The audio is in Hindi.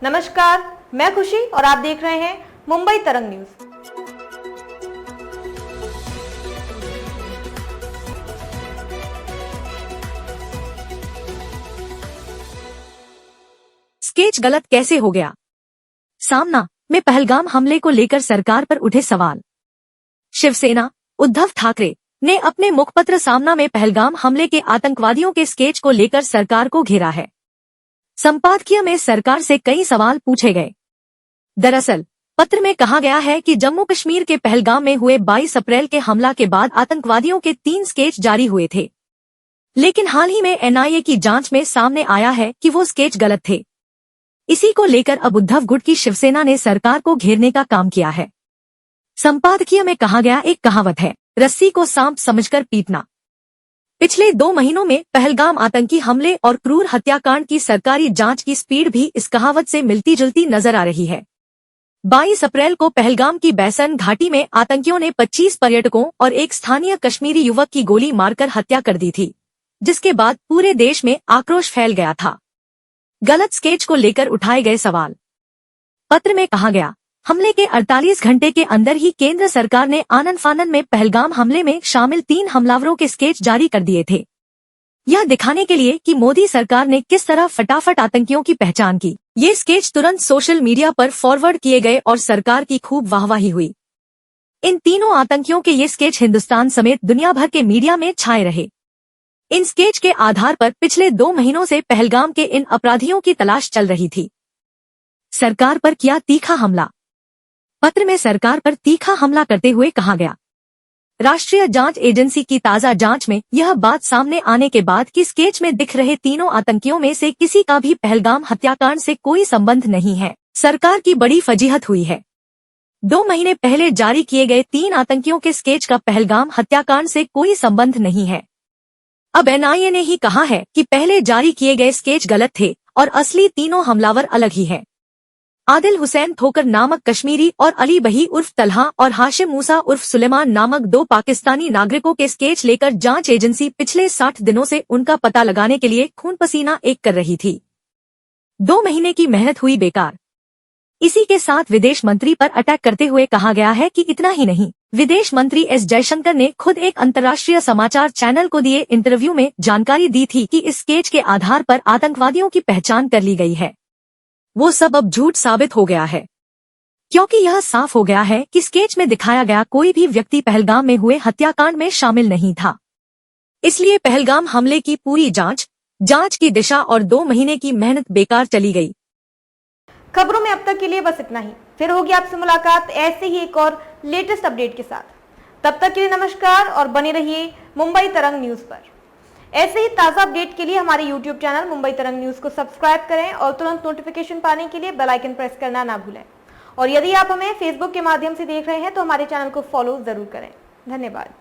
नमस्कार, मैं खुशी और आप देख रहे हैं मुंबई तरंग न्यूज। स्केच गलत कैसे हो गया? सामना में पहलगाम हमले को लेकर सरकार पर उठे सवाल। शिवसेना उद्धव ठाकरे ने अपने मुखपत्र सामना में पहलगाम हमले के आतंकवादियों के स्केच को लेकर सरकार को घेरा है। संपादकीय में सरकार से कई सवाल पूछे गए। दरअसल पत्र में कहा गया है कि जम्मू कश्मीर के पहलगाम में हुए 22 अप्रैल के हमला के बाद आतंकवादियों के 3 स्केच जारी हुए थे, लेकिन हाल ही में एनआईए की जांच में सामने आया है कि वो स्केच गलत थे। इसी को लेकर अब उद्धव गुट की शिवसेना ने सरकार को घेरने का काम किया है। संपादकीय में कहा गया एक कहावत है, रस्सी को सांप समझकर पीटना। पिछले 2 महीनों में पहलगाम आतंकी हमले और क्रूर हत्याकांड की सरकारी जांच की स्पीड भी इस कहावत से मिलती जुलती नजर आ रही है। 22 अप्रैल को पहलगाम की बैसन घाटी में आतंकियों ने 25 पर्यटकों और एक स्थानीय कश्मीरी युवक की गोली मारकर हत्या कर दी थी, जिसके बाद पूरे देश में आक्रोश फैल गया था। गलत स्केच को लेकर उठाए गए सवाल। पत्र में कहा गया, हमले के 48 घंटे के अंदर ही केंद्र सरकार ने आनन फानन में पहलगाम हमले में शामिल 3 हमलावरों के स्केच जारी कर दिए थे, यह दिखाने के लिए कि मोदी सरकार ने किस तरह फटाफट आतंकियों की पहचान की। ये स्केच तुरंत सोशल मीडिया पर फॉरवर्ड किए गए और सरकार की खूब वाहवाही हुई। इन तीनों आतंकियों के ये स्केच हिंदुस्तान समेत दुनिया भर के मीडिया में छाए रहे। इन स्केच के आधार पर पिछले 2 महीनों से पहलगाम के इन अपराधियों की तलाश चल रही थी। सरकार पर किया तीखा हमला। पत्र में सरकार पर तीखा हमला करते हुए कहा गया, राष्ट्रीय जांच एजेंसी की ताजा जांच में यह बात सामने आने के बाद कि स्केच में दिख रहे तीनों आतंकियों में से किसी का भी पहलगाम हत्याकांड से कोई संबंध नहीं है, सरकार की बड़ी फजीहत हुई है। 2 महीने पहले जारी किए गए 3 आतंकियों के स्केच का पहलगाम हत्याकांड से कोई संबंध नहीं है। अब एनआईए ने ही कहा है कि पहले जारी किए गए स्केच गलत थे और असली तीनों हमलावर अलग ही हैं। आदिल हुसैन ठोकर नामक कश्मीरी और अली बही उर्फ तलहा और हाशिम मूसा उर्फ सुलेमान नामक 2 पाकिस्तानी नागरिकों के स्केच लेकर जांच एजेंसी पिछले 60 दिनों से उनका पता लगाने के लिए खून पसीना एक कर रही थी। 2 महीने की मेहनत हुई बेकार। इसी के साथ विदेश मंत्री पर अटैक करते हुए कहा गया है कि इतना ही नहीं, विदेश मंत्री एस जयशंकर ने खुद एक अंतर्राष्ट्रीय समाचार चैनल को दिए इंटरव्यू में जानकारी दी थी कि इस स्केच के आधार पर आतंकवादियों की पहचान कर ली गई है। वो सब अब झूठ साबित हो गया है, क्योंकि यह साफ हो गया है कि स्केच में दिखाया गया कोई भी व्यक्ति पहलगाम में हुए हत्याकांड में शामिल नहीं था। इसलिए पहलगाम हमले की पूरी जांच की दिशा और 2 महीने की मेहनत बेकार चली गई। खबरों में अब तक के लिए बस इतना ही। फिर होगी आपसे मुलाकात ऐसे ही एक और लेटेस्ट अपडेट के साथ। तब तक के लिए नमस्कार और बने रहिए मुंबई तरंग न्यूज पर। ऐसे ही ताज़ा अपडेट के लिए हमारे YouTube चैनल मुंबई तरंग न्यूज को सब्सक्राइब करें और तुरंत नोटिफिकेशन पाने के लिए बेल आइकन प्रेस करना ना भूलें। और यदि आप हमें फेसबुक के माध्यम से देख रहे हैं तो हमारे चैनल को फॉलो जरूर करें। धन्यवाद।